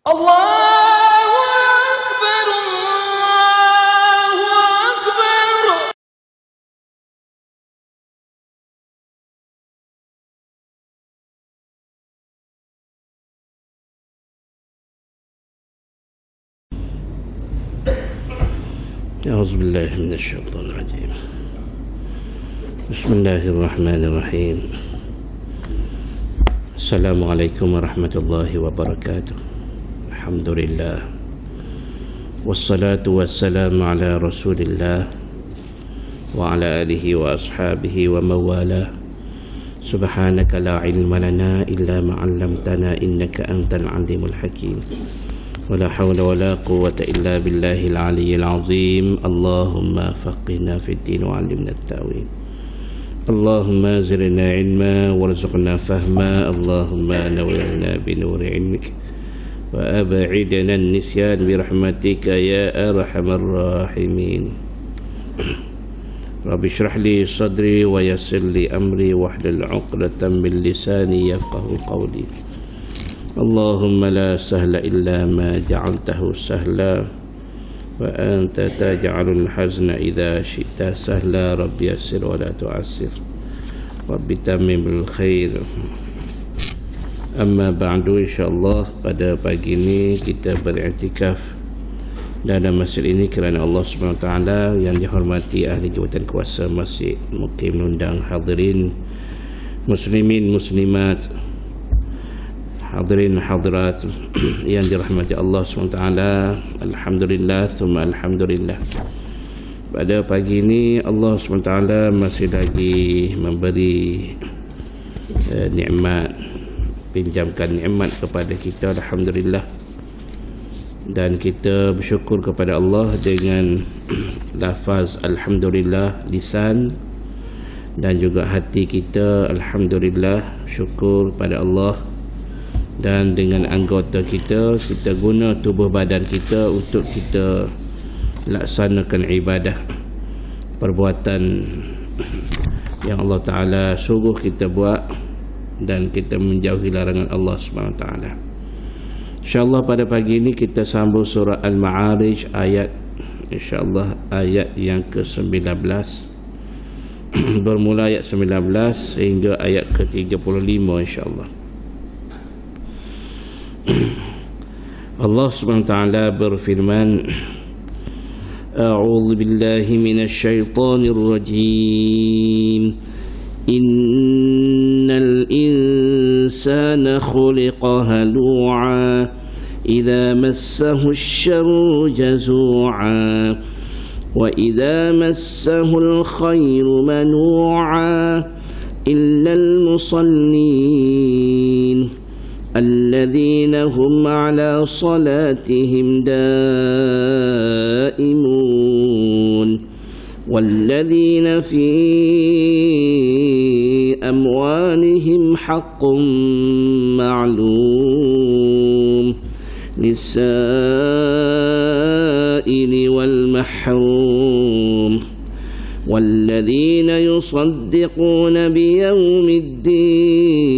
Allahu Akbar, Allahu Akbar. أعوذ بالله من الشيطان الرجيم. بسم الله الرحمن الرحيم. السلام عليكم ورحمة الله وبركاته. الحمد لله والصلاة والسلام على رسول الله وعلى آله وأصحابه ومن والاه. سبحانك لا علم لنا إلا ما علمتنا إنك أنت العليم الحكيم. ولا حول ولا قوة إلا بالله العلي العظيم. اللهم فقهنا في الدين وعلمنا التأويل. اللهم زرنا علما وارزقنا فهما. اللهم نورنا بنور علمك وأبعدنا النسيان برحمتك يا أرحم الراحمين. رب اشرح لي صدري ويسر لي أمري واحلل عقدة من لساني يفقه قولي. اللهم لا سهل إلا ما جعلته سهلا وأنت تجعل الحزن إذا شئت سهلا. رب يسر ولا تعسر رب تمم الخير. Amma ba'du, insyaAllah pada pagi ini kita beriktikaf dalam masjid ini kerana Allah SWT yang dihormati ahli jawatan kuasa masjid Mukim mengundang hadirin muslimin muslimat, hadirin hadirat yang dirahmati Allah SWT. Alhamdulillah thumma alhamdulillah. Pada pagi ini Allah SWT masih lagi memberi nikmat, pinjamkan nikmat kepada kita, alhamdulillah. Dan kita bersyukur kepada Allah dengan lafaz alhamdulillah lisan dan juga hati kita, alhamdulillah, syukur pada Allah. Dan dengan anggota kita guna tubuh badan kita untuk kita laksanakan ibadah, perbuatan yang Allah Ta'ala suruh kita buat, dan kita menjauhi larangan Allah SWT. InsyaAllah pada pagi ini kita sambung surah Al-Ma'arij ayat, insyaAllah ayat yang ke-19, bermula ayat 19 sehingga ayat ke-35 insyaAllah. Allah SWT berfirman, A'udzu billahi minasy syaithanir rajim. Innal insana khuliqa halu'a idza massahu asy-syarru jazu'a wa idza massahu al-khairu manu'a illal musallin الذين هم على صلاتهم دائمون والذين في أموالهم حق معلوم للسائل والمحروم والذين يصدقون بيوم الدين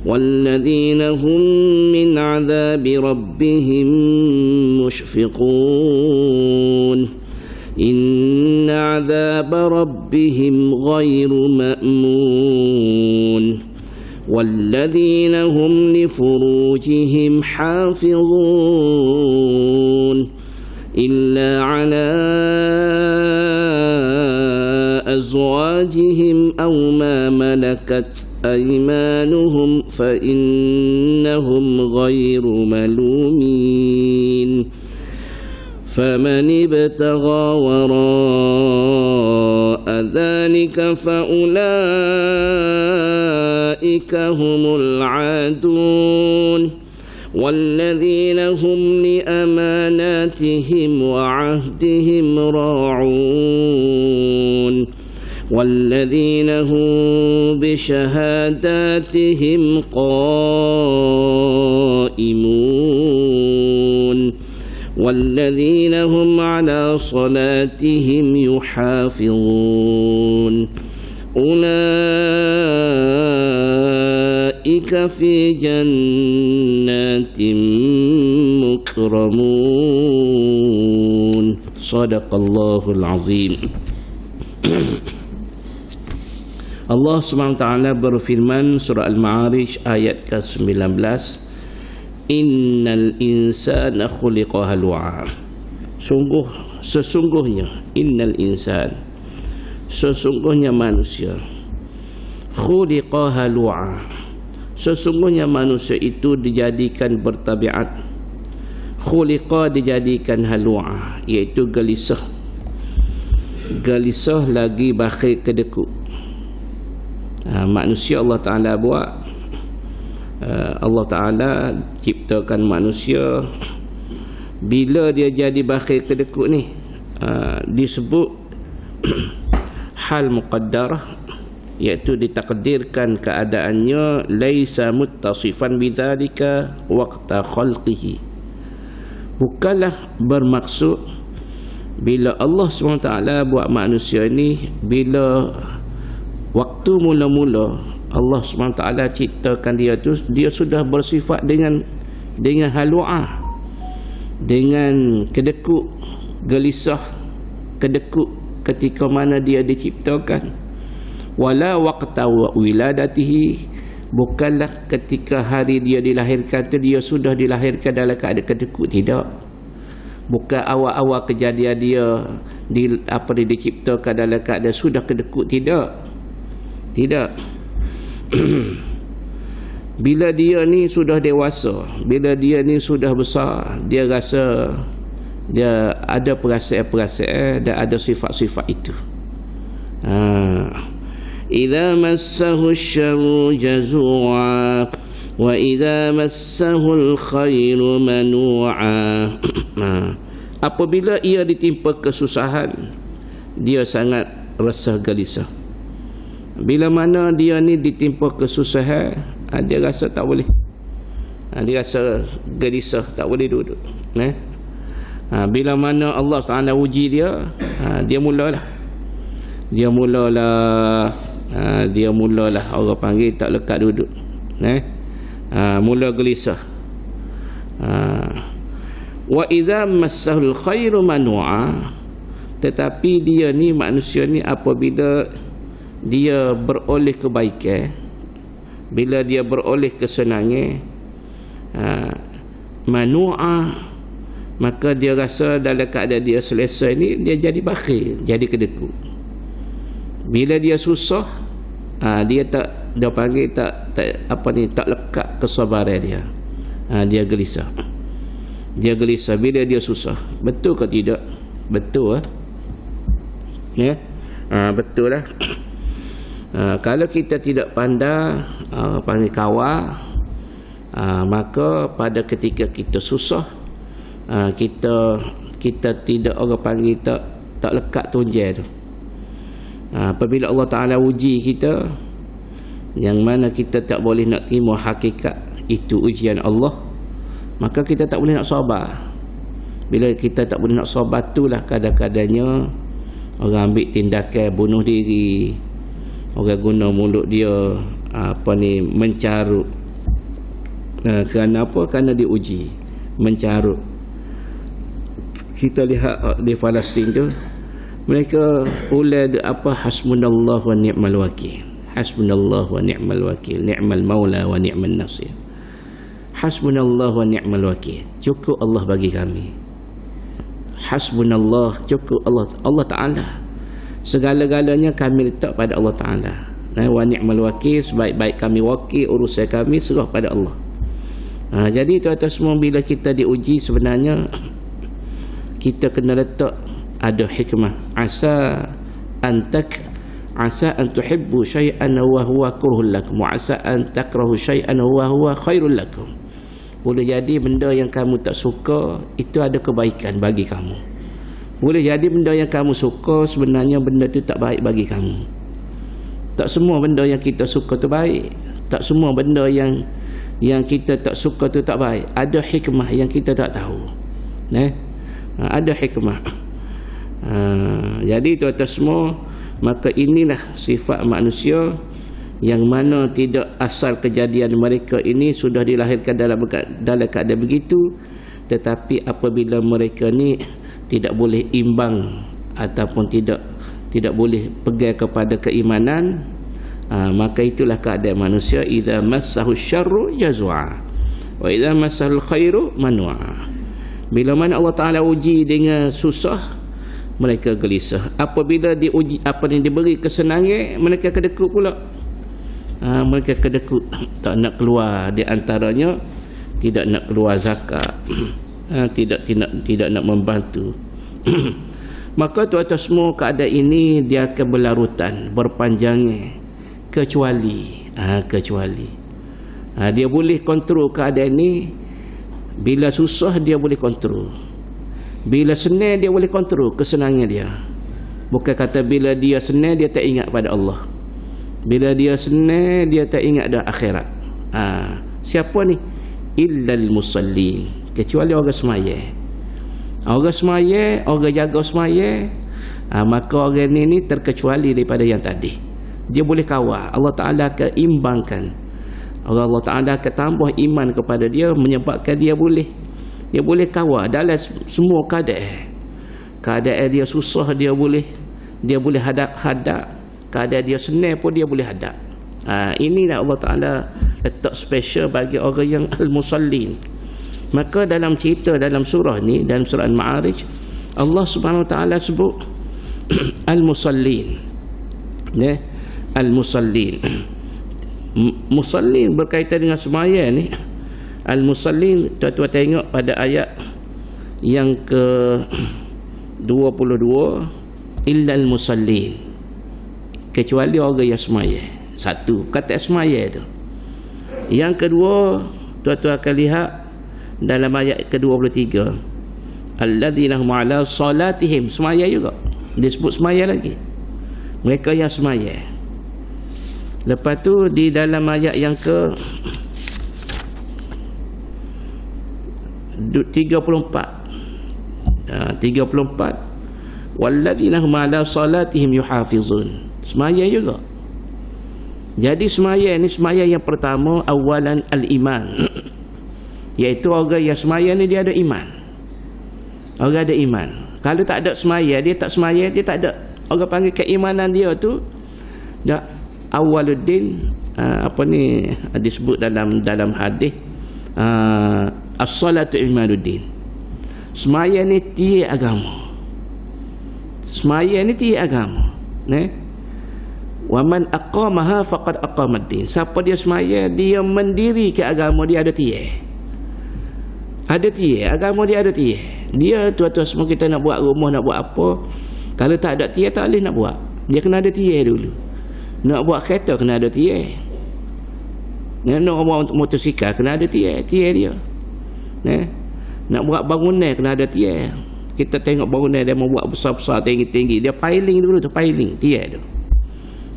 والذين هم من عذاب ربهم مشفقون إن عذاب ربهم غير مأمون والذين هم لفروجهم حافظون إلا على أزواجهم أو ما ملكت أيمانهم فإنهم غير ملومين فمن ابتغى وراء ذلك فأولئك هم العادون والذين هم لأماناتهم وعهدهم راعون والذين هم بشهاداتهم قائمون والذين هم على صلاتهم يحافظون أولئك في جنات مكرمون صدق الله العظيم. Allah SWT berfirman surah Al-Ma'arij ayat ke-19, Innal insana khuliqa halu'a. Sesungguhnya innal insan, sesungguhnya manusia, khuliqa halu'a, sesungguhnya manusia itu dijadikan bertabiat, khuliqa dijadikan halu'a, iaitu gelisah lagi bakhil kedekut. Manusia Allah Ta'ala buat, Allah Ta'ala ciptakan manusia. Bila dia jadi bakhil kedekut ni, disebut hal muqaddarah, iaitu ditakdirkan keadaannya laisa muttasifan bidzalika waqta khalqihi. Bukanlah bermaksud bila Allah SWT buat manusia ni, bila waktu mula-mula Allah SWT ciptakan dia tu, dia sudah bersifat dengan halu'ah, dengan kedekut, gelisah, kedekut ketika mana dia diciptakan. Wala waqta wiladatihi, bukanlah ketika hari dia dilahirkan tu dia sudah dilahirkan dalam keadaan kedekut, tidak. Bukan awal-awal kejadian dia diciptakan dalam keadaan sudah kedekut, tidak. Bila dia ni sudah dewasa, bila dia ni sudah besar, dia rasa dia ada perasaan-perasaan dan ada sifat-sifat itu. Idza massahu asy-syarru jazua wa idza massahu al-khairu manu'a. Apabila ia ditimpa kesusahan, dia sangat rasa gelisah. Bila mana dia ni ditimpa kesusahan, dia rasa tak boleh, dia rasa gelisah, tak boleh duduk. Bila mana Allah Ta'ala uji dia, dia mulalah orang panggil tak lekat duduk, mula gelisah. Wa idza massahul khairu manu'a, tetapi dia ni, manusia ni, apabila dia beroleh kebaikan, bila dia beroleh kesenangan, manu'a, maka dia rasa dalam keadaan dia selesai ni, dia jadi bakhil, jadi kedekut. Bila dia susah, dia tak lekat kesabaran dia. Dia gelisah bila dia susah. Betul ke tidak? Betul betul lah. Kalau kita tidak pandai panggil kawal, maka pada ketika kita susah, kita tidak orang panggil tak lekat tunjai tu. Apabila Allah Ta'ala uji kita, yang mana kita tak boleh nak terima hakikat itu ujian Allah, maka kita tak boleh nak sabar. Bila kita tak boleh nak sabar, itulah kadang-kadangnya orang ambil tindakan bunuh diri, orang guna mulut dia mencarut. Kerana apa? Kerana diuji, mencarut. Kita lihat di Palestin tu, mereka ulad hasbunallah wa ni'mal wakil, hasbunallah wa ni'mal wakil, ni'mal maula wa ni'mal nasir. Hasbunallah wa ni'mal wakil, cukup Allah bagi kami. Hasbunallah, cukup Allah Ta'ala. Segala-galanya kami letak pada Allah Ta'ala. Wa ni'mal wakil, sebaik-baik kami wakil, urusan kami serah pada Allah. Jadi tuan-tuan semua, bila kita diuji, sebenarnya kita kena letak ada hikmah. Asa an tuhibbu syai'an wa huwa kurhul lakum, wa asa an takrahu syai'an wa huwa khairul lakum. Boleh jadi benda yang kamu tak suka itu ada kebaikan bagi kamu. Boleh jadi benda yang kamu suka sebenarnya benda itu tak baik bagi kamu. Tak semua benda yang kita suka tu baik. Tak semua benda yang kita tak suka tu tak baik. Ada hikmah yang kita tak tahu. Ada hikmah. Jadi tuan-tuan semua, maka inilah sifat manusia yang mana tidak asal kejadian mereka ini sudah dilahirkan dalam keadaan begitu, tetapi apabila mereka ni tidak boleh imbang ataupun tidak boleh pegang kepada keimanan, maka itulah keadaan manusia. Idza massahu syarru jazua wa idza massahul khairu manua. Bila mana Allah Taala uji dengan susah, mereka gelisah. Apabila diuji diberi kesenangan, mereka kedekut pula. Mereka kedekut, tak nak keluar. Di antaranya tidak nak keluar zakat, tidak nak membantu. Maka tuan-tuan semua, keadaan ini dia akan berlarutan, berpanjangnya, kecuali dia boleh kontrol keadaan ini. Bila susah dia boleh kontrol, bila senang dia boleh kontrol kesenangan dia. Bukan kata bila dia senang dia tak ingat pada Allah, bila dia senang dia tak ingat dah akhirat. Siapa ni? Illal musallin, kecuali orang semaya. Orang semaya, orang jaga semaya, maka orang ni terkecuali daripada yang tadi. Dia boleh kawal. Allah Ta'ala akan imbangkan. Allah Ta'ala akan tambah iman kepada dia, menyebabkan dia boleh kawal dalam semua keadaan. Keadaan dia susah dia boleh hadap. Keadaan dia senang pun dia boleh hadap. Inilah Allah Ta'ala letak special bagi orang yang al-musallin. Maka dalam cerita dalam surah ni, dalam surah Al-Ma'arij, Allah Subhanahu Wa Ta'ala sebut al-musallin. Al-musallin. Musallin berkaitan dengan semaya ni. Al-musallin, tuan-tuan tengok pada ayat yang ke-22, illal musallin, kecuali orang yang semaya. Satu, kata semaya tu. Yang kedua, tuan-tuan akan lihat dalam ayat ke-23, alladzina hum ala salatihim, semaya juga. Dia sebut semaya lagi. Mereka yang semaya. Lepas tu di dalam ayat yang ke 34, walladzina hum ala salatihim yuhafizun, semaya juga. Jadi semaya ni, semaya yang pertama awalan al-iman, iaitu orang yang semaya ni dia ada iman. Orang ada iman. Kalau tak ada semaya, dia tak semaya, dia tak ada, orang panggil keimanan dia tu dah awaluddin. Disebut dalam hadis, as-salatu imanuddin. Semaya ni tiada agama. Semaya ni tiada agama. Wa man aqamaha faqad aqamaddin. Siapa dia semaya, dia mendiri ke agama dia, ada tiada. Ada tiada, agama dia ada tiada. Dia tuan-tuan semua, kita nak buat rumah, nak buat apa, kalau tak ada tiada tak boleh nak buat. Dia kena ada tiada dulu. Nak buat kereta kena ada tiada. Nak buat motosikal kena ada tiada dia. Nak buat bangunan kena ada tiada. Kita tengok bangunan dia mau buat besar-besar, tinggi-tinggi, dia piling dulu tu, piling tiada tu.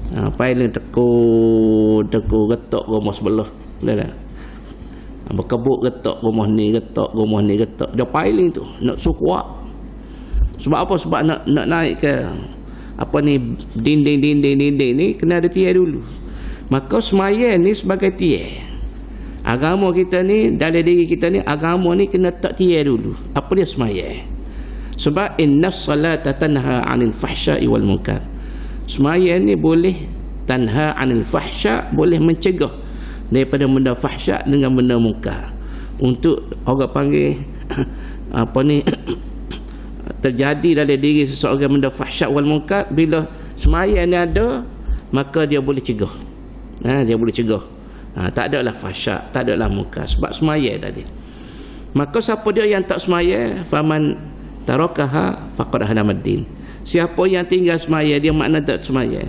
Piling tekuk getok rumah sebelah. Berkebuk getok rumah ni, getok rumah ni, getok. Dia piling tu nak sukuat. Sebab apa? Sebab nak naik ke dinding ni kena ada tiada dulu. Maka semaya ni sebagai tiada. Agama kita ni, dalam diri kita ni, agama ni kena tak tiada dulu. Apa dia semaya? Sebab innas salata tanha 'anil fahsya'i wal munkar. Semaya ni boleh tanha 'anil fahsya', boleh mencegah daripada benda fahsya' dengan benda munkar. Untuk orang panggil terjadi dalam diri seseorang benda fahsya' wal munkar, bila semaya ni ada, maka dia boleh cegah. Dia boleh cegah. Tak adalah fahsya', tak adalah munkar, sebab semaya tadi. Maka siapa dia yang tak semaya, faman tarakaha faqad hadamaddin. Siapa yang tinggal semaya, dia makna tak semaya,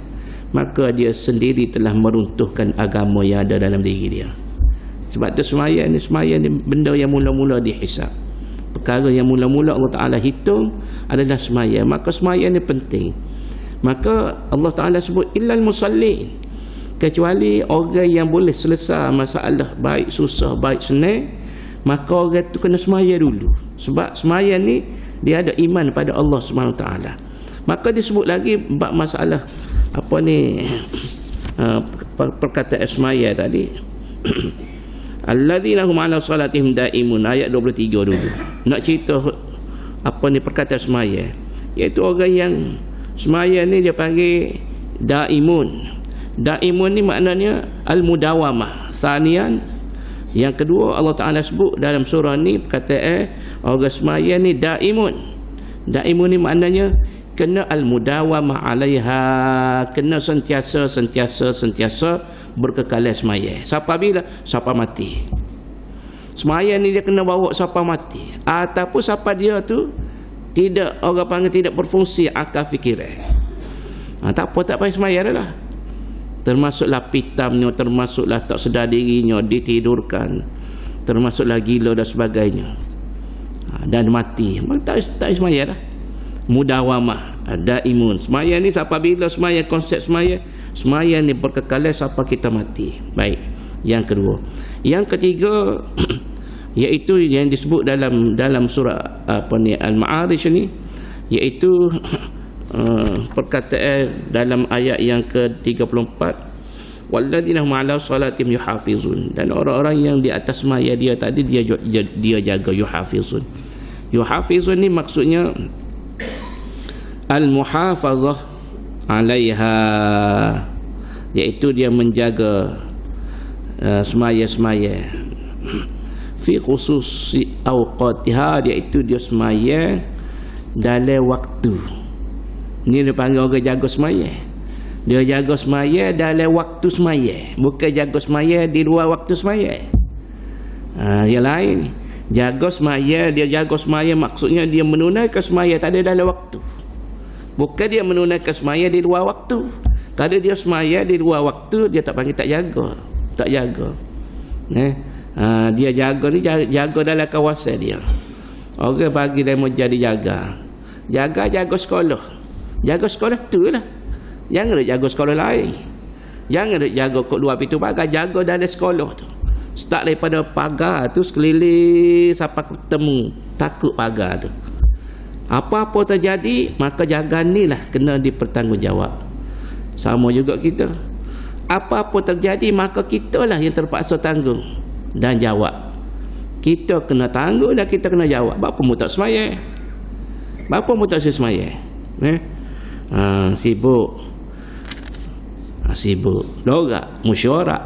maka dia sendiri telah meruntuhkan agama yang ada dalam diri dia. Sebab tu semaya ni benda yang mula-mula dihisab. Perkara yang mula-mula Allah Ta'ala hitung adalah semaya. Maka semaya ni penting. Maka Allah Ta'ala sebut illal musallin, kecuali orang yang boleh selesai masalah, baik susah baik senang, maka orang tu kena semaya dulu. Sebab semaya ni dia ada iman pada Allah Subhanahu Wa Ta'ala. Maka disebut lagi bab masalah perkataan semaya tadi. Alladzina hum 'ala salatihim daimun, ayat 23 dulu. Nak cerita apa ni perkataan semaya, iaitu orang yang semaya ni dia panggil daimun. Daimun ni maknanya al-mudawamah. Sanian, yang kedua Allah Ta'ala sebut dalam surah ni perkataan orang semaya ni daimun. Daimun ni maknanya kena al-mudawamah 'alaiha, kena sentiasa berkekalan semaya. Sampai bila? Sampai mati. Semaya ni dia kena bawa sampai mati. Ataupun sampai dia tu tidak, orang panggil tidak berfungsi akal fikiran. Tak apa, tak payah semaya dah lah. Termasuklah pitamnya, termasuklah tak sedar dirinya, ditidurkan, termasuklah gila dan sebagainya, dan mati. Tak semaya dah. Mudawamah, daimun. Semaya ni sampai bila semaya, konsep semaya ni berkekalan sampai kita mati. Baik, yang kedua. Yang ketiga iaitu yang disebut dalam surah Al-Ma'arij ni, iaitu perkataan dalam ayat yang ke-34, walladzina hum 'ala salatihim yuhafizun, dan orang-orang yang di atas semaya dia tadi dia jaga. Yuhafizun ni maksudnya al-muhafazah 'alaiha, iaitu dia menjaga semaya-semaya fi khususi awqatiha, iaitu dia semaya dalam waktu. Ni dia panggil orang jaga semaya. Dia jaga semaya dalam waktu semaya, bukan jaga semaya di luar waktu semaya. Yang lain. Jaga semaya, dia jaga semaya maksudnya dia menunaikan semaya tadi dalam waktu. Bukan dia menunaikan semaya di luar waktu. Kalau dia semaya di luar waktu, dia tak panggil tak jaga. Tak jaga. Dia jaga ni jaga dalam kawasan dia. Orang bagi dia mau jadi jaga. Jaga sekolah. Jaga sekolah tu lah. Jangan jaga sekolah lain. Jangan jaga kat luar pintu pagar. Jaga dalam sekolah tu. Start daripada pagar tu sekeliling sampai ketemu takut pagar tu. Apa-apa terjadi, maka jaga ni lah kena dipertanggungjawab. Sama juga kita. Apa-apa terjadi, maka kita lah yang terpaksa tanggung dan jawab. Kita kena tanggung dan kita kena jawab. Bapa mu tak semaya? Bapa mu tak semaya? Sibuk. Sibuk. Dorak, mesyuarat.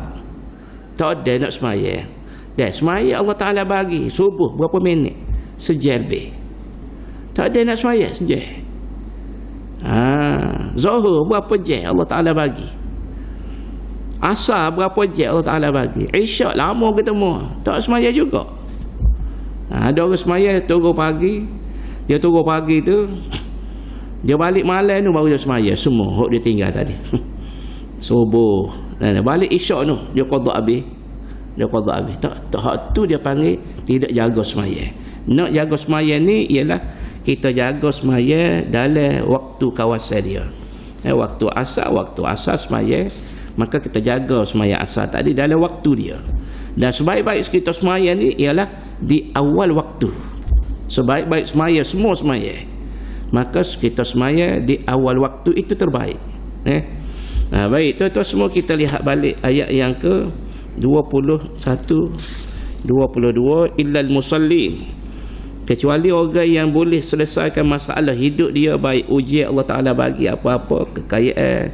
Tak ada nak semaya. Dan semaya Allah Ta'ala bagi subuh berapa minit? Sejam lebih. Tak ada nak semaya sejam. Zuhur berapa jam Allah Ta'ala bagi? Asar berapa jam Allah Ta'ala bagi? Isyak lama ketemu, tak semaya juga. Ada orang semaya turun pagi. Dia turun pagi tu, dia balik malam tu baru dia semaya semua hok dia tinggal tadi. Subuh dan balik isyak tu dia qada habis. Tak hak tu dia panggil tidak jaga semaya. Nak jaga semaya ni ialah kita jaga semaya dalam waktu kawasan dia. Waktu asar semaya, maka kita jaga semaya asar tadi dalam waktu dia. Dan sebaik-baik kita semaya ni ialah di awal waktu. Sebaik-baik semaya, semua semaya, maka kita semaya di awal waktu, itu terbaik. Baik, tuan-tuan semua, kita lihat balik ayat yang ke 21, 22, illal musallin, kecuali orang yang boleh selesaikan masalah hidup dia, baik ujian Allah Ta'ala bagi apa-apa, kekayaan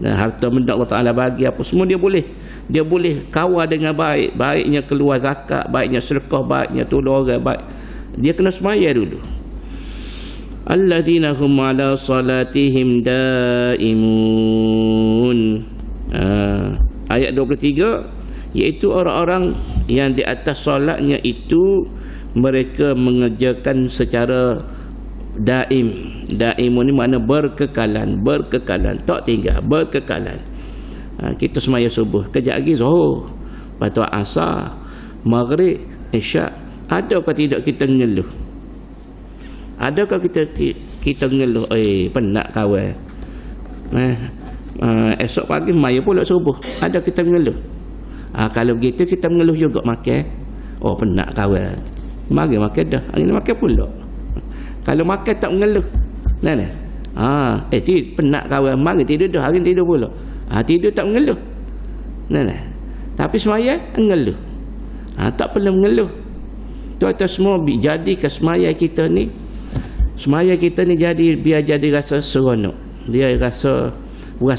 dan harta benda Allah Ta'ala bagi apa semua, dia boleh kawal dengan baik. Baiknya keluar zakat, baiknya sedekah, baiknya tolong orang, baik dia kena semaya dulu. Alladzina hum 'ala salatihim daimun. Ayat 23, iaitu orang-orang yang di atas solatnya itu mereka mengerjakan secara daim. Daimun ni makna berkekalan, tak tinggal, berkekalan. Kita semaya subuh, kejap lagi zuhur, lepas tu asar, maghrib, isyak. Adakah tidak kita ngeluh? Adakah kita ngeluh, penat kawan, esok pagi maya pula subuh, ada kita mengeluh? Kalau begitu kita mengeluh juga makan. Penat kawan, mari makan dah, hari ni makan pula. Kalau makan tak mengeluh, penat kawan, mari tidur dah, hari ni tidur pula. Tidur tak mengeluh. Nah. Tapi semaya ngeluh. Tak perlu mengeluh. Tuan-tuan semua jadikan semaya kita ni biar jadi rasa seronok. Dia rasa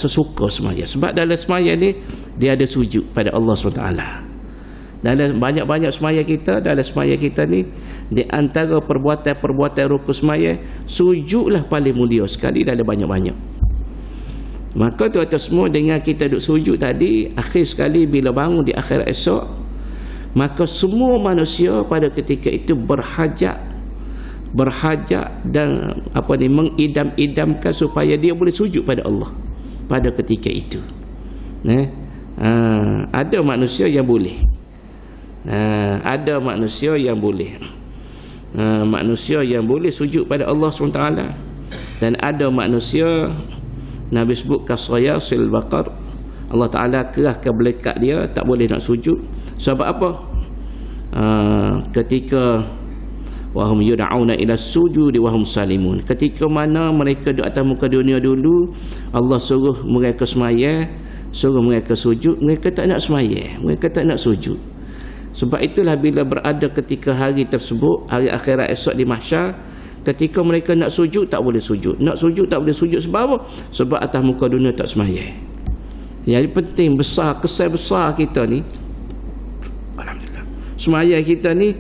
suka semaya. Sebab dalam semaya ni dia ada sujud pada Allah SWT. Dalam banyak-banyak semaya kita ni, di antara perbuatan rukun semaya, sujudlah paling mulia sekali dalam banyak-banyak. Maka tuan-tuan semua, dengan kita duduk sujud tadi, akhir sekali bila bangun di akhir esok, maka semua manusia pada ketika itu berhajat dan mengidam-idamkan supaya dia boleh sujud pada Allah pada ketika itu. Ada manusia yang boleh. Ada manusia yang boleh. Manusia yang boleh sujud pada Allah SWT. Dan ada manusia, Nabi sebut kasayasil baqar, Allah Ta'ala kerahkan belekat dia, tak boleh nak sujud. Sebab apa? Ketika wahum yud'auna ila sujudi wahum salimun, ketika mana mereka di atas muka dunia dulu, Allah suruh mereka semaya, suruh mereka sujud, mereka tak nak semaya, mereka tak nak sujud. Sebab itulah bila berada ketika hari tersebut, hari akhirat esok di mahsyar, ketika mereka nak sujud tak boleh sujud, nak sujud tak boleh sujud. Sebab apa? Sebab atas muka dunia tak semaya. Jadi penting besar, kesan besar kita ni, alhamdulillah, semaya kita ni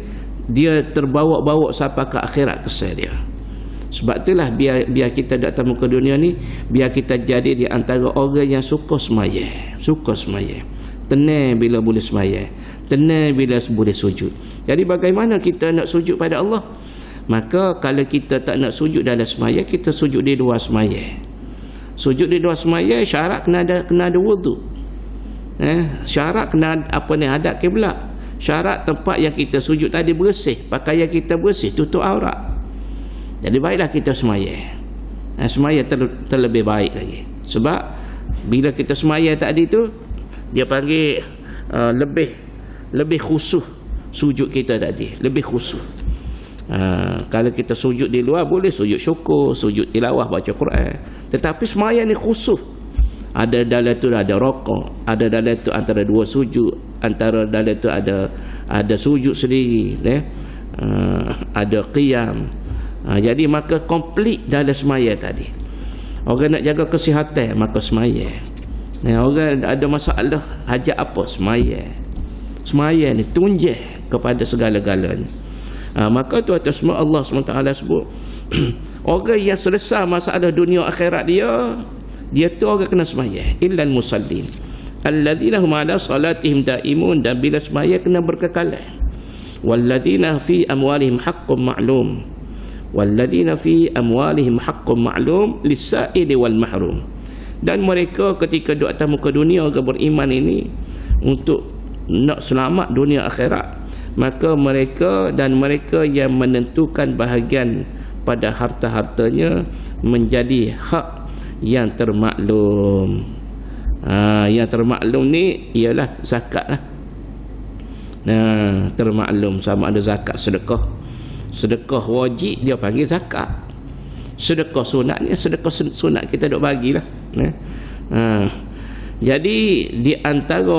dia terbawa-bawa sampai ke akhirat kesan dia. Sebab itulah biar kita di atas muka dunia ni, biar kita jadi di antara orang yang suka semaya, tenang bila boleh semaya, tenang bila boleh sujud. Jadi bagaimana kita nak sujud pada Allah? Maka kalau kita tak nak sujud dalam semaya, kita sujud di luar semaya. Sujud di luar semaya, syarat kena ada wudu. Syarat kena hadap kiblat. Syarat tempat yang kita sujud tadi bersih, pakaian kita bersih, tutup aurat. Jadi baiklah kita semaya. Semaya terlebih baik lagi. Sebab bila kita semaya tadi tu, dia panggil lebih khusyuk sujud kita tadi, lebih khusyuk. Kalau kita sujud di luar boleh sujud syukur, sujud tilawah, baca Quran. Tetapi semaya ni khusyuk. Ada dalam tu ada rokok, ada dalam tu antara dua sujud, antara dalam tu ada sujud sendiri, ada qiyam. Jadi maka komplit dalam semaya tadi. Orang nak jaga kesihatan, maka semaya. Orang ada masalah hajat apa, semaya. Semaya ni tunjah kepada segala-galanya. Maka tuan-tuan semua, Allah SWT sebut orang yang selesai masalah dunia akhirat dia tu orang kena semaya. Illal musallin alladzina hum ala salatihim daimun, dan bila semaya kena berkekalan. Walladzina fi amwalihim haqqun ma'lum, walladzina fi amwalihim haqqun ma'lum lis-sa'ili wal mahrum. Dan mereka ketika duduk atas muka dunia, orang beriman ini, untuk nak selamat dunia akhirat, maka mereka yang menentukan bahagian pada harta-hartanya menjadi hak yang termaklum. Yang termaklum ni ialah zakat lah. Termaklum sama ada zakat, sedekah wajib dia panggil zakat. Sedekah sunat ni, sedekah sunat kita duk bagilah. Jadi di antara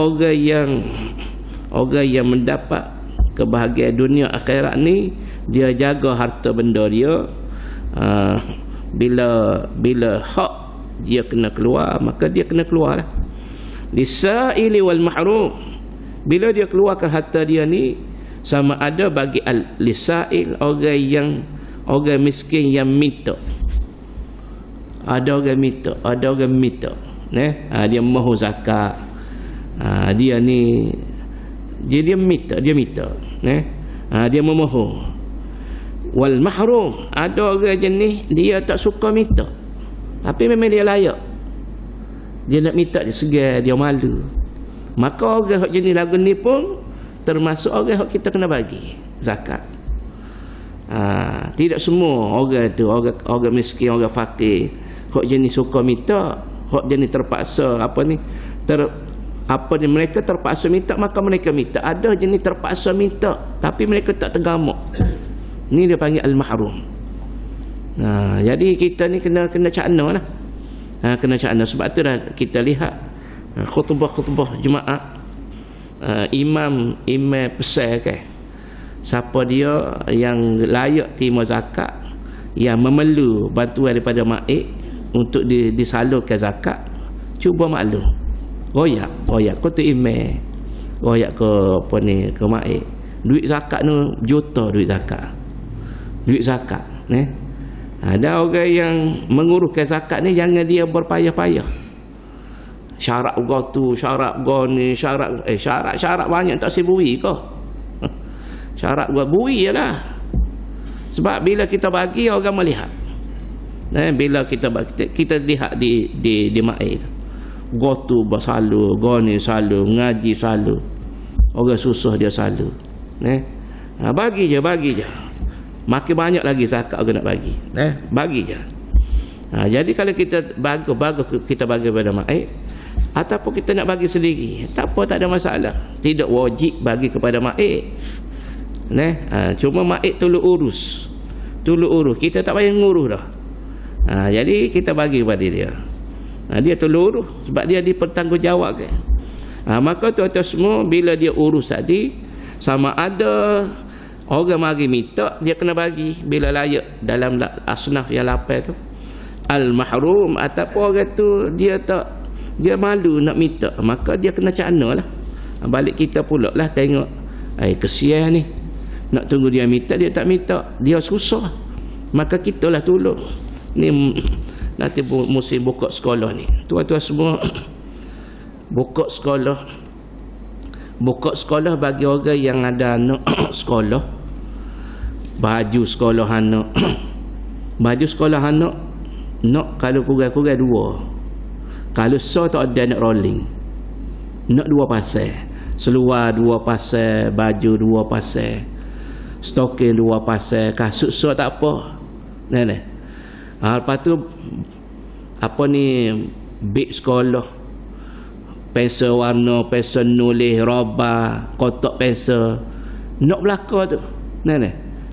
orang yang mendapat kebahagiaan dunia akhirat ni, dia jaga harta benda dia. Bila hak dia kena keluar, maka dia kena keluar lah. Lisaili wal mahrum, bila dia keluarkan harta dia ni, sama ada bagi lisail, orang miskin yang minta. Ada orang minta, dia mahu zakat. Dia ni dia minta, dia memohon. Wal mahrum, ada orang jenis dia tak suka minta, tapi memang dia layak, dia nak minta, dia segan, dia malu. Maka orang jenis lagu ni pun termasuk orang yang kita kena bagi zakat. Tidak semua orang tu, orang miskin, orang fakir, hak jenis suka minta, hak jenis terpaksa mereka terpaksa minta, maka mereka minta. Ada jenis terpaksa minta tapi mereka tak tergamak. Ni dia panggil al-mahrum. Jadi kita ni kena cakna lah. Kena cakna. Sebab tu dah kita lihat khutbah Jumaat, imam pesan kan, siapa dia yang layak terima zakat, yang memerlu bantuan daripada maik untuk disalurkan zakat, cuba maklum royak kau tu imam royak ke apa ni, ke maik, duit zakat tu juta, duit zakat ada orang yang menguruskan zakat ni, jangan dia berpayah-payah syarat tu, syarat ni, syarat banyak tak sibui kau. Syarat bui je lah. Sebab bila kita bagi, orang melihat. Bila kita lihat di maik tu, tu bersalur, ni salur, ngaji salur, orang susah dia salur. Bagi je. Makin banyak lagi zakat orang nak bagi. Bagi je. Jadi kalau kita bagus kita bagi pada maik, ataupun kita nak bagi sendiri, tak apa, tak ada masalah. Tidak wajib bagi kepada maik. Cuma maik tolong urus. Kita tak payah ngurus dah. Jadi kita bagi kepada dia. Dia tolong urus sebab dia dipertanggungjawabkan. Maka tuan-tuan semua, bila dia urus tadi, sama ada orang mari minta, dia kena bagi bila layak dalam asnaf yang 8 tu, al-mahrum, ataupun orang tu dia malu nak minta, maka dia kena cakna lah. Balik kita pula lah tengok, kesian ni, nak tunggu dia minta, dia tak minta, dia susah, maka kita lah tolong. Ni nanti musim buka sekolah ni, tuan-tuan semua, buka sekolah bagi orang yang ada anak sekolah, baju sekolah anak nak kalau kurang-kurang 2, kalau tak ada nak rolling, nak 2 pasal, seluar 2 pasal, baju 2 pasal, stoking 2 pasal, kasut tak apa. Lepas tu apa ni, beg sekolah, pensel warna, pensel nulis, roba, kotak pensel, nak belaka tu.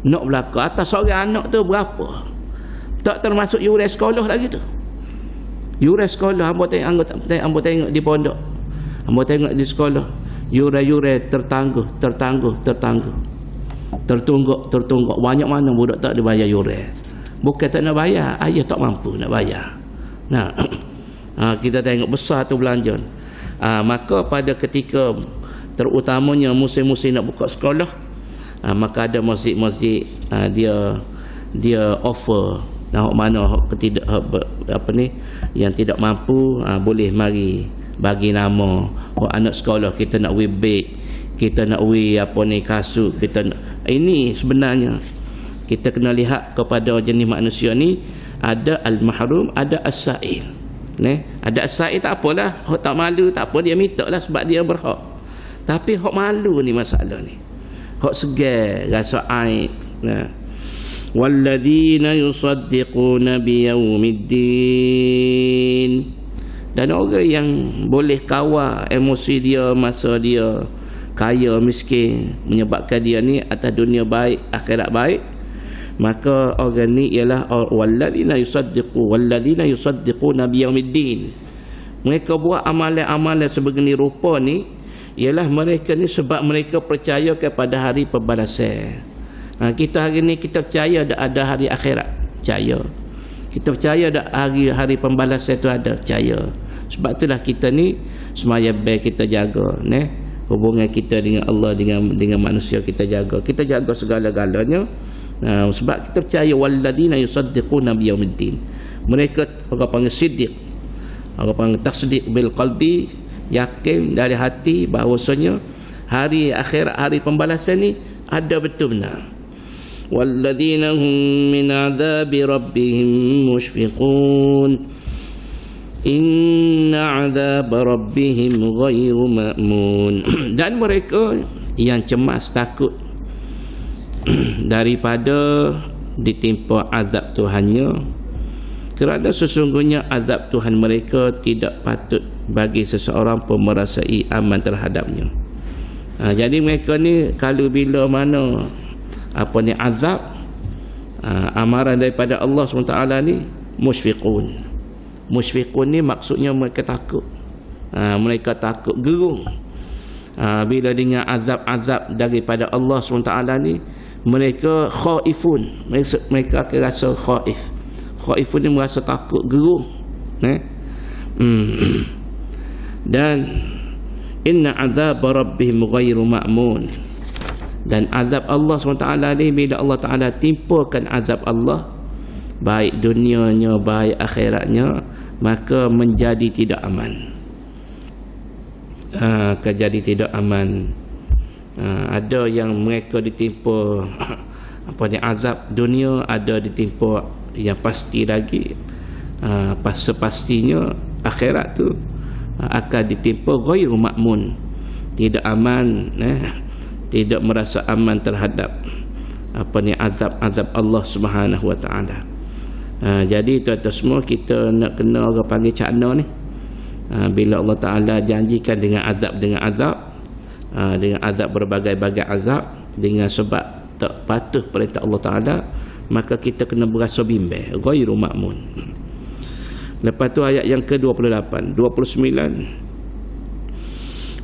Nak belaka atas seorang anak tu berapa? Tak termasuk yuran sekolah lagi tu. Yuran sekolah hamba tengok di pondok, hamba tengok di sekolah, yuran tertungguk, tertungguk. Banyak mana budak tak dibayar yuran. Bukan tak nak bayar, ayah tak mampu nak bayar. Kita tengok besar tu belanja. Maka pada ketika terutamanya musim-musim nak buka sekolah, maka ada masjid-masjid dia offer, mana yang tidak mampu, boleh mari bagi nama anak sekolah, kita nak beg, kita nak kasut, kita nak. Ini sebenarnya kita kena lihat kepada jenis manusia ni, ada al-mahrum, ada as-sa'il. Ada as-sa'il tak apalah, hak tak malu tak apa, dia minta lah sebab dia berhak. Tapi hak malu ni masalah ni, hak segar, rasa aib. Walladzina yusaddiquna biyaumiddin, dan orang yang boleh kawal emosi dia masa dia kaya miskin, menyebabkan dia ni atas dunia baik akhirat baik, maka orang ni ialah walladzina yusaddiquna biyaumiddin. Mereka buat amalan-amalan sebegini rupa ni, ialah mereka ni sebab mereka percaya kepada hari pembalasan. Kita hari ni kita percaya ada hari akhirat, percaya. Kita percaya ada hari pembalasan itu ada, percaya. Sebab itulah kita ni semaya baik kita jaga, hubungan kita dengan Allah, dengan manusia kita jaga segala-galanya. Sebab kita percaya walladzina yusaddiquna biyaumiddin. Mereka orang panggil siddiq, orang panggil tasdiq bil qalbi, yakin dari hati bahawasanya hari akhirat, hari pembalasan ni ada betul benar. Walladzina hum min adzabi rabbihim mushfiqun, inna adzab rabbihim ghairu ma'mun. Dan mereka yang cemas takut daripada ditimpa azab Tuhannya, kerana sesungguhnya azab Tuhan mereka tidak patut bagi seseorang pun merasai aman terhadapnya. Jadi mereka ni kalau bila mana azab, amaran daripada Allah SWT ni, musyfiqun ni maksudnya mereka takut. Mereka takut gerung bila dengar azab-azab daripada Allah SWT ni. Mereka khaifun, mereka akan rasa khaif. Khaifun ni merasa takut, gerung. Dan inna azab rabbihim ghairu ma'mun. Dan azab Allah SWT ni, bila Allah Ta'ala timpakan azab Allah, baik dunianya baik akhiratnya, maka menjadi tidak aman. Jadi tidak aman. Ada yang mereka ditimpa azab dunia, ada ditimpa yang pasti lagi, sepastinya akhirat tu akan ditimpa ghairu ma'mun, tidak aman, tidak merasa aman terhadap azab Allah Subhanahu wa taala. Jadi tuan-tuan semua, kita nak kena orang panggil cakna ni, bila Allah Ta'ala janjikan dengan azab berbagai-bagai azab, dengan sebab tak patuh perintah Allah Ta'ala, maka kita kena berasa bimbang, ghairu ma'mun. Lepas tu ayat yang ke-28, 29,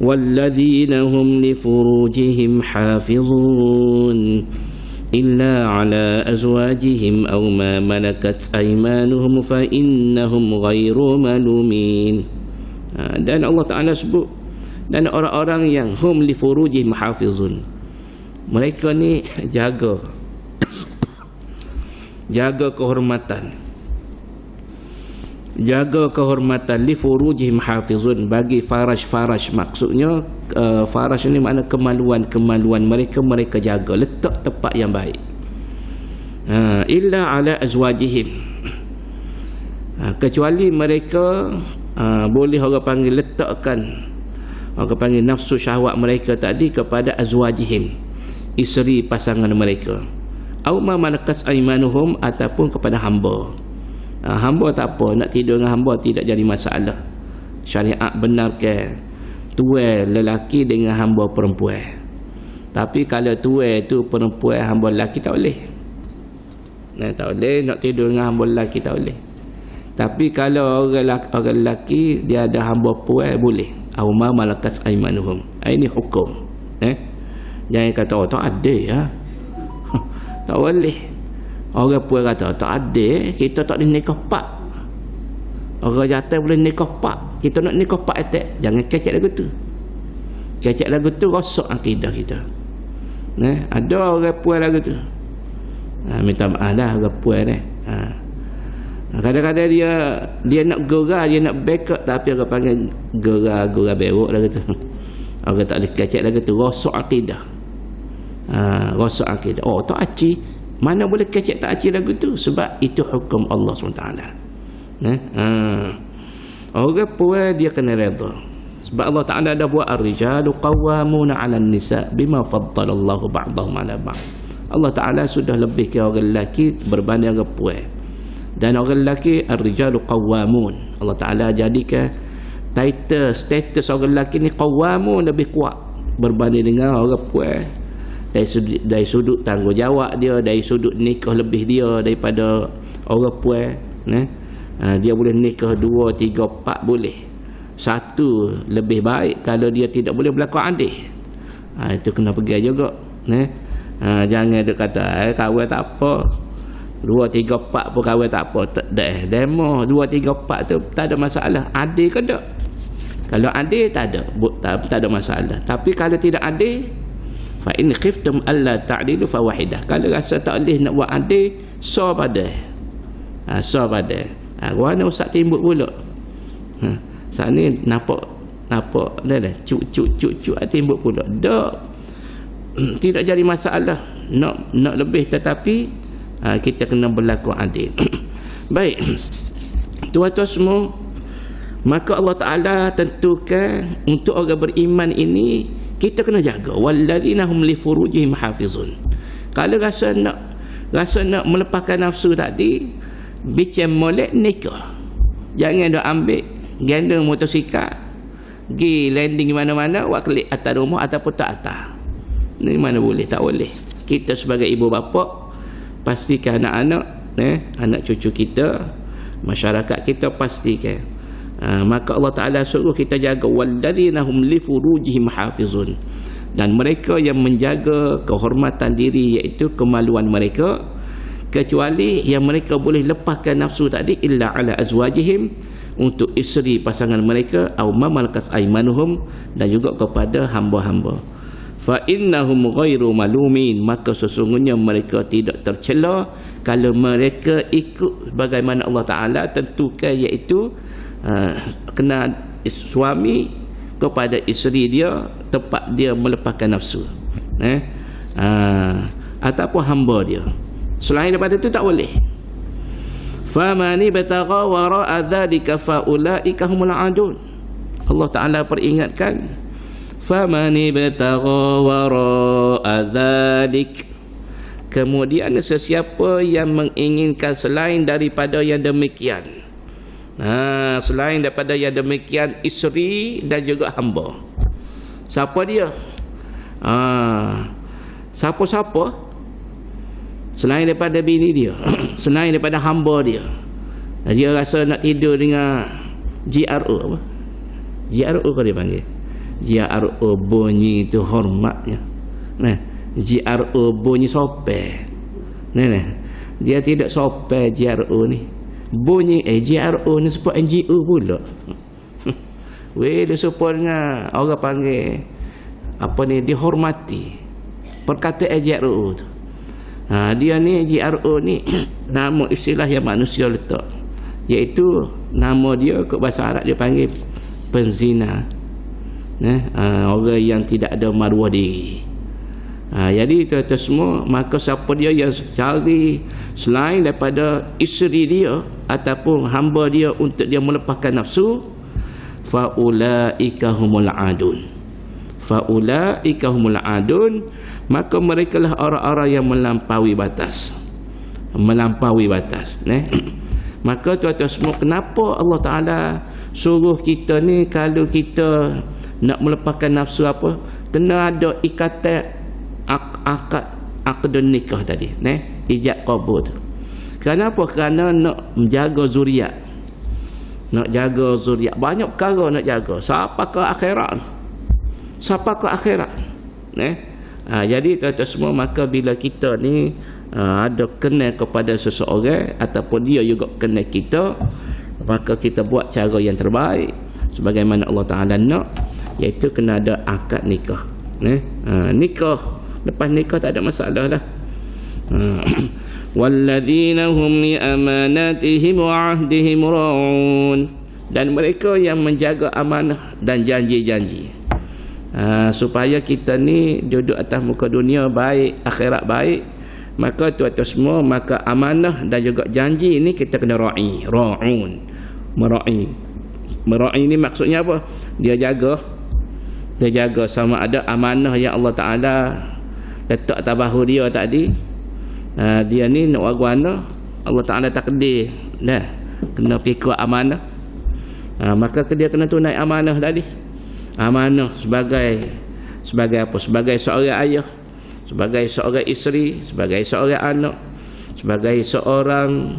walladzina hum li furujihim hafizun illa ala azwajihim aw ma malakat aymanuhum fa innahum ghairu malumin. Dan Allah Ta'ala sebut, dan orang-orang yang hum li furujihim hafizun, mereka ni jaga kehormatan li furujihim hafizun, bagi faraj, maksudnya faraj ni makna kemaluan mereka jaga, letak tempat yang baik. Illa ala azwajihim, kecuali mereka boleh orang panggil letakkan, orang panggil nafsu syahwat mereka tadi kepada azwajihim, isteri pasangan mereka, au ma malakas aymanuhum, ataupun kepada hamba. Hamba tak apa, nak tidur dengan hamba tidak jadi masalah. Syariat benarkan tuai lelaki dengan hamba perempuan. Tapi kalau tuai tu perempuan, hamba lelaki tak boleh. Tak boleh nak tidur dengan hamba lelaki, tak boleh. Tapi kalau orang lelaki dia ada hamba perempuan, boleh. Au ma malakas aymanuhum. Ini hukum. Jangan kata tak ada ya. Tak boleh. Orang pun kata tak ada, kita tak boleh nikah pak. Orang jatuh boleh nikah pak, kita nak nikah pak etek. Jangan kecek lagu tu. Kecek lagu tu rosak akidah kita. Ada orang pun lagu tu. Minta maaf dah orang pun ni. Kadang-kadang dia nak gerak, dia nak backup, tapi orang panggil gerak beruk lagu tu. Orang tak boleh kecek lagu tu, rosak akidah. Rosak akidah. Oh, tak aci. Mana boleh kecek tak aci lagu tu? Sebab itu hukum Allah SWT. Orang puan dia kena redha. Sebab Allah Ta'ala dah buat ar-rijalu qawwamuna 'alan nisa bima faddalallahu ba'dahum 'ala ba'd. Allah Ta'ala sudah lebih ke orang lelaki berbanding orang puan. Dan orang lelaki ar-rijalu qawwamun. Allah Ta'ala jadikan status orang lelaki ni qawwamun, lebih kuat berbanding dengan orang puan. Dari sudut tanggungjawab dia, dari sudut nikah lebih dia daripada orang puan. Dia boleh nikah 2, 3, 4 boleh. Satu lebih baik kalau dia tidak boleh berlaku adil. Itu kena pergi juga. Jangan dia kata kahwin tak apa, 2, 3, 4 pun kahwin tak apa. Demo 2, 3, 4 tu tak ada masalah. Adil ke tak? Kalau adil tak ada masalah. Tapi kalau tidak adil, fa in khiftum alla ta'dilu fa wahidah. Kalau rasa tak boleh nak buat adil, so pada. Warna ustaz timbuk pula. Saat ni nampak dah cuk timbuk pula. Dak. Tidak jadi masalah nak lebih, tetapi kita kena berlaku adil. Baik. Tuan-tuan semua, maka Allah Ta'ala tentukan untuk orang beriman ini kita kena jaga. Walladzina hum li furujihim hafizun. Kalau rasa nak melepaskan nafsu tadi, bincang molek nikah. Jangan dah ambil gendong motosikal, pergi landing mana-mana, buat klik atas rumah ataupun tak atas. Ni mana boleh, tak boleh. Kita sebagai ibu bapa pastikan anak-anak, anak cucu kita, masyarakat kita pastikan Maka Allah Ta'ala suruh kita jaga, walladzina hum li furujihim hafizun, dan mereka yang menjaga kehormatan diri, iaitu kemaluan mereka, kecuali yang mereka boleh lepaskan nafsu tadi, illa ala azwajihim, untuk isteri pasangan mereka, au ma malakas aimanuhum, dan juga kepada hamba-hamba. Fa innahum ghairu malumin, maka sesungguhnya mereka tidak tercela kalau mereka ikut bagaimana Allah Ta'ala tentukan, iaitu kena suami kepada isteri dia tempat dia melepaskan nafsu, ataupun hamba dia. Selain daripada itu tak boleh. Famani batagha wara'a dzalika faulaika humul adun. Allah Ta'ala peringatkan, famani batagha wara'a dzalik, kemudian sesiapa yang menginginkan selain daripada yang demikian, selain daripada yang demikian, isteri dan juga hamba. Siapa dia? Siapa-siapa selain daripada bini dia, selain daripada hamba dia, dia rasa nak tidur dengan GRO apa? GRO kau dia panggil GRO, bunyi itu hormatnya. GRO bunyi sopan. Dia tidak sopan GRO ni. Bunyi GRO ni sebab NGO pula. Dia supaya dengan orang panggil apa ni, dihormati perkataan GRO tu. Dia ni GRO ni nama istilah yang manusia letak, iaitu nama dia ke bahasa Arab dia panggil penzina, orang yang tidak ada maruah diri. Jadi itu semua, maka siapa dia yang cari selain daripada isteri dia ataupun hamba dia untuk dia melepaskan nafsu, faulaika humul adun. Faulaika humul adun, maka mereka lah orang-orang yang melampaui batas. Maka tuan-tuan semua, kenapa Allah Ta'ala suruh kita ni, kalau kita nak melepaskan nafsu apa, kena ada ikatan akad nikah tadi, ijab qabul tu. Kenapa? Kerana nak menjaga zuriat. Nak jaga zuriat, banyak perkara nak jaga sampai ke akhirat. Jadi tuan-tuan semua, maka bila kita ni ada kenal kepada seseorang ataupun dia juga kenal kita, maka kita buat cara yang terbaik sebagaimana Allah Ta'ala nak, iaitu kena ada akad nikah. Nikah, lepas nikah tak ada masalah dah. Walladzina hum li amanatihim wa ahdihim ra'un, dan mereka yang menjaga amanah dan janji-janji. Supaya kita ni duduk atas muka dunia baik, akhirat baik, maka tuan-tuan semua, maka amanah dan juga janji ini kita kena ra'i. Ra'un, mera'i ni maksudnya apa? Dia jaga sama ada amanah yang Allah Ta'ala letak atas bahu dia tadi. Dia ni nak warga, Allah Ta'ala takdir kena pikir amanah. Maka dia kena tunai amanah tadi. Amanah sebagai apa? Sebagai seorang ayah, sebagai seorang isteri, sebagai seorang anak, sebagai seorang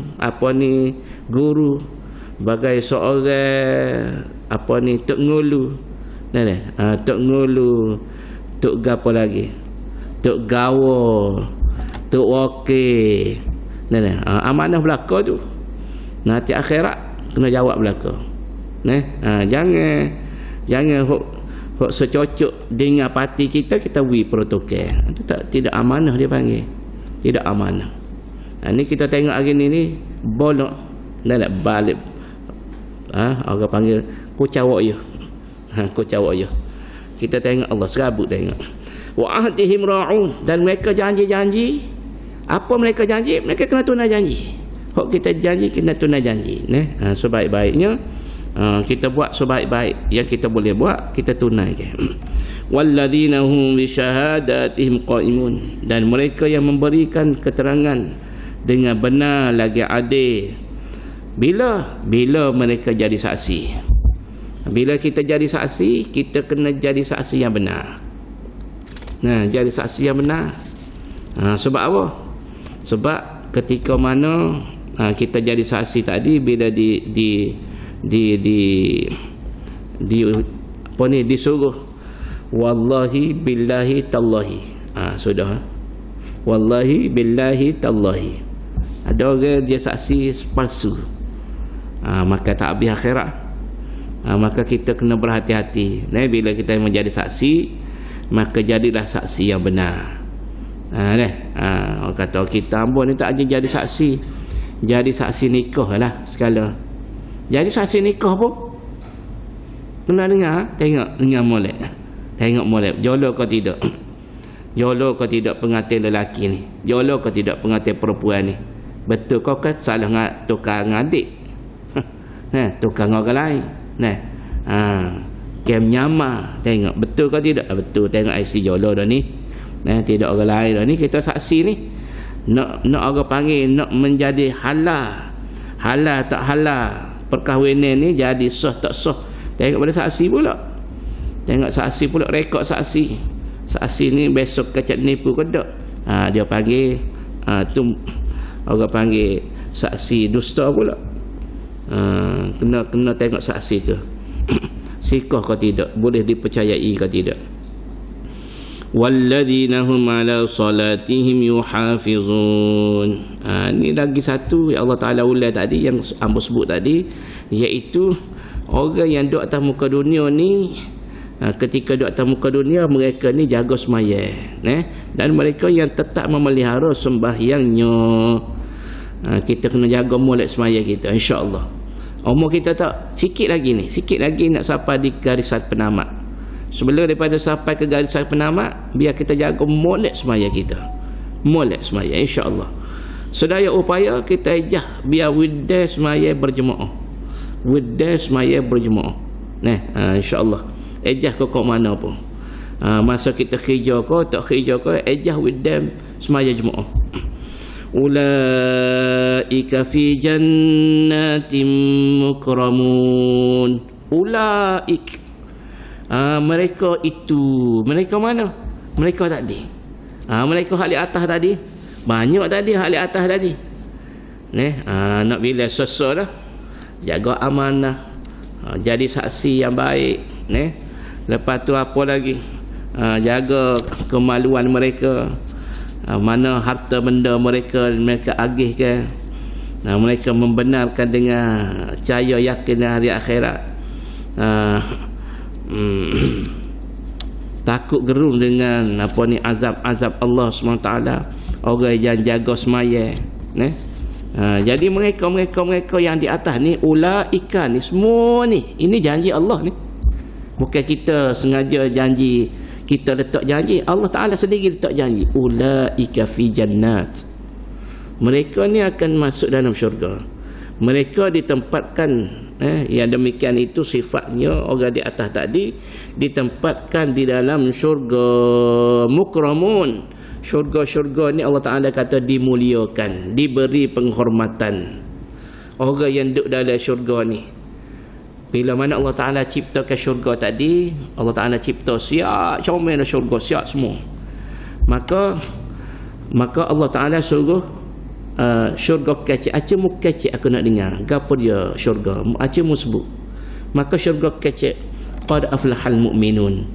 guru, sebagai seorang tok ngulu. Tok ngulu, tok gapo lagi? Tok gawa, tok wakil. Amanah belaka tu. Nanti akhirat kena jawab belaka. Jangan hok secocok dengan parti kita beri protokol. Itu tidak amanah dia panggil. Tidak amanah. Ni kita tengok hari ni bolok nak balik. Orang panggil kucawak ya. Kucawak ya. Kita tengok Allah serabut tengok. Wa ahdihim ra'un, dan mereka janji-janji. Apa mereka janji? Mereka kena tunai janji. Hok kita janji kena tunai janji. Sebaik-baiknya kita buat sebaik-baik yang kita boleh buat, kita tunaikan. Walladzina hum bi syahadatihim qaimun, dan mereka yang memberikan keterangan dengan benar lagi adil. Bila mereka jadi saksi. Bila kita jadi saksi, kita kena jadi saksi yang benar. Jadi saksi yang benar. Sebab apa? Sebab ketika mana kita jadi saksi tadi, bila apa ni, disuruh wallahi billahi tallahi. Sudah. Wallahi billahi tallahi. Ada orang dia saksi palsu, maka tak habis akhirat. Maka kita kena berhati-hati. Bila kita menjadi saksi, maka jadilah saksi yang benar. Orang kata kita ambon ni tak jadi saksi, jadi saksi nikah lah sekala. Jadi saksi nikah pun kena dengar, dengar molek. Tengok molek, jolo kau tidak? Jolo kau tidak pengantin lelaki ni? Jolo kau tidak pengantin perempuan ni? Betul kau kan salah tukar ngadik? Tukar orang lain. Kem nyama, tengok betul kau tidak? Betul, tengok IC jolo dah ni. Tidak orang lain dah ni, kita saksi ni. Nak orang panggil nak menjadi halal tak halal perkahwinan ni, jadi sah tak sah, tengok pada saksi pula. Tengok saksi pula, rekod saksi. Saksi ni besok kecak nipu ke tak? Dia panggil tu orang panggil saksi dusta pula. Kena tengok saksi tu. Sikoh kau tidak, boleh dipercayai kau tidak. Walladzina hum ala salatihim yuhafizun. Ni lagi satu yang Allah Taala ulai tadi, yang ambo sebut tadi, iaitu orang yang duduk atas muka dunia ni, ketika duduk atas muka dunia, mereka ni jaga sembahyang, dan mereka yang tetap memelihara sembahyangnya. Kita kena jaga molek sembahyang kita, insya-Allah. Umur kita tak sikit lagi nak sampai di garisan penamat. Sebelum daripada sampai ke garisan penamat, biar kita jaga molek sembahyang kita, molek sembahyang, insya-Allah. Sedaya upaya kita ejah biar widai sembahyang berjemaah, widai sembahyang berjemaah, insya-Allah. Ejah kau mana pun, masa kita kerja kau tak kerja kau, ejah widam semaya jemaah. Ulaika fi jannatin mukramun. Ulaik, mereka itu, mereka mana? Mereka tadi, mereka hak di atas tadi, banyak tadi hak di atas tadi. Nak bila sesuatu dah, jaga amanah, jadi saksi yang baik, lepas tu apa lagi? Jaga kemaluan mereka. Mana harta benda mereka agihkan. Mereka membenarkan dengan percaya yakin hari akhirat. Takut gerung dengan azab Allah SWT. Orang yang jaga semaya. Jadi mereka yang di atas ni, ulaika ni, semua ni, ini janji Allah ni. Bukan kita sengaja janji, kita letak janji, Allah Ta'ala sendiri letak janji. Ulaika fi jannat. Mereka ni akan masuk dalam syurga. Mereka ditempatkan, yang demikian itu sifatnya orang di atas tadi, ditempatkan di dalam syurga. Mukramun. Syurga-syurga ni Allah Ta'ala kata dimuliakan, diberi penghormatan. Orang yang duduk dalam syurga ni, bila mana Allah Ta'ala ciptakan syurga tadi, Allah Ta'ala cipta siap, comel syurga, siap semua. Maka Allah Ta'ala suruh syurga kecil. Acamu kecil aku nak dengar. Gapa dia syurga? Acamu sebut. Maka syurga kecil. Qad aflahal mu'minun.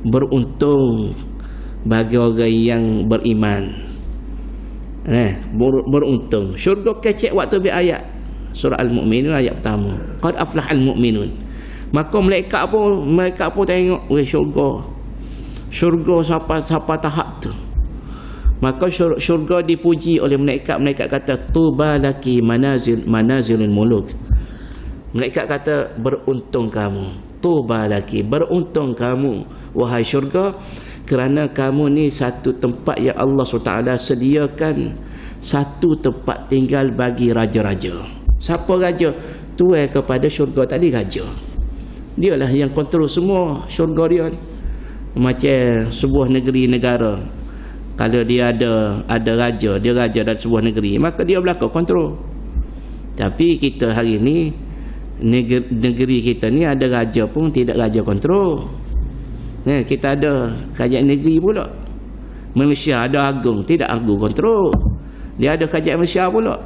Beruntung bagi orang yang beriman. Beruntung. Syurga kecil waktu ayat surah Al-Mu'minun ayat pertama. Qad aflahal mu'minun. Maka malaikat pun tengok, syurga siapa tahap tu. Maka syurga dipuji oleh malaikat. Malaikat kata tuba laki manazilul muluk. Malaikat kata beruntung kamu. Tuba laki, beruntung kamu wahai syurga, kerana kamu ni satu tempat yang Allah SWT sediakan, satu tempat tinggal bagi raja-raja. Siapa raja? Tuai kepada syurga tadi, raja. Dialah yang kontrol semua syurga dia ni. Macam sebuah negeri negara, kalau dia ada raja, dia raja dalam sebuah negeri, maka dia berlaku kontrol. Tapi kita hari ni, negeri kita ni ada raja pun tidak raja kontrol. Kita ada kerajaan negeri pula. Malaysia ada agung, tidak agung kontrol. Dia ada kerajaan Malaysia pula.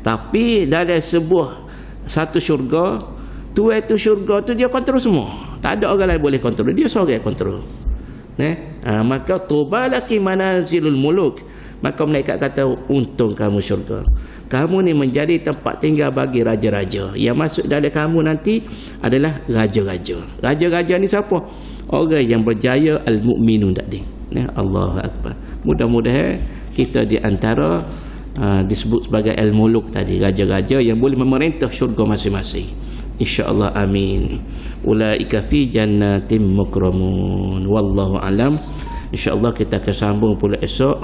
Tapi dalam sebuah satu syurga, tuan tu syurga tu dia kontrol semua. Tak ada orang lain boleh kontrol, dia seorang kontrol. Maka tubalaki manazilul muluk. Maka malaikat kata, untung kamu syurga. Kamu ni menjadi tempat tinggal bagi raja-raja. Yang masuk dalam kamu nanti adalah raja-raja. Raja-raja ni siapa? Orang yang berjaya, al-mu'minun tadi. Allahu Akbar. Mudah-mudahan kita di antara disebut sebagai al-muluk tadi, raja-raja yang boleh memerintah syurga masing-masing. InsyaAllah, amin. Ulaika fi jannatin mukramun. Wallahu alam. InsyaAllah kita akan sambung pula esok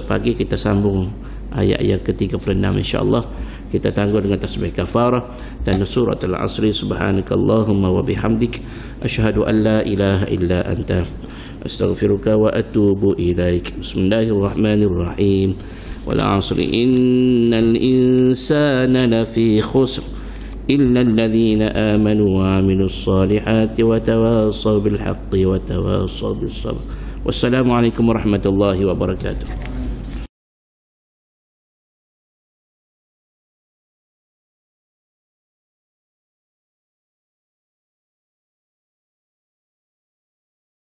pagi. Kita sambung ayat yang ke-36 insyaAllah. Kita tangguh dengan tasbih kafarah dan surat al-asri. Subhanakallahumma wa bihamdik, asyhadu an la ilaha illa anta, astaghfiruka wa atubu ilaik. Bismillahirrahmanirrahim. Wal 'asri innal insana lafi khusr illa alladhina amanu wa 'amilus salihati wa tawassaw bil haqqi wa tawassaw bis sabr. Wassalamualaikum warahmatullahi wabarakatuh.